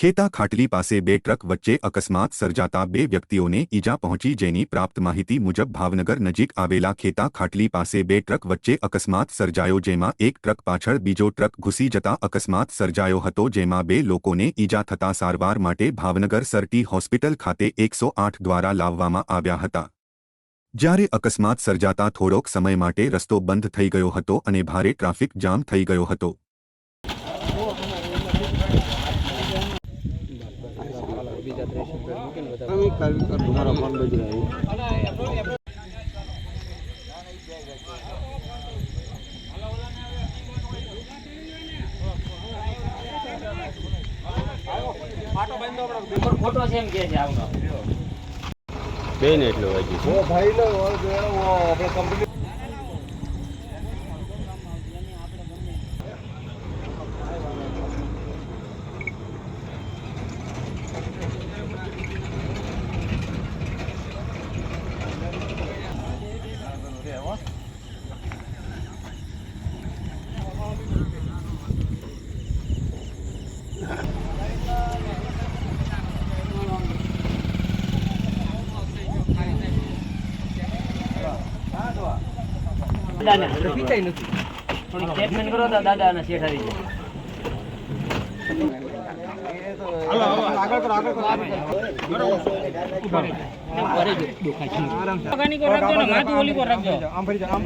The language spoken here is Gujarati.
ખેતા ખાટલી પાસે બે ટ્રક વચ્ચે અકસ્માત સર્જાતા બે વ્યક્તિઓને ઈજા પહોંચી જેની પ્રાપ્ત માહિતી મુજબ ભાવનગર નજીક આવેલા ખેતા ખાટલી પાસે બે ટ્રક વચ્ચે અકસ્માત સર્જાયો જેમાં એક ટ્રક પાછળ બીજો ટ્રક ઘૂસી જતા અકસ્માત સર્જાયો હતો જેમાં બે લોકોને ઈજા થતા સારવાર માટે ભાવનગર સરટી હોસ્પિટલ ખાતે 108 દ્વારા લાવવામાં આવ્યા હતા। જ્યારે અકસ્માત સર્જાતા થોડોક સમય માટે રસ્તો બંધ થઈ ગયો હતો અને ભારે ટ્રાફિક જામ થઈ ગયો હતો। फोटो सेम के છે આવનો બેન એટલો વાગ્યું છે ઓ ભાઈ લો આપણે કંપની દાદા પીતાય નથી થોડી સ્ટેટમેન્ટ કરો તો દાદા અને શેઠ આવી જાય હાલો આગળ કરો આરામ રાખજો ને માથું ઓલી પર રાખજો આમ ફરી આમ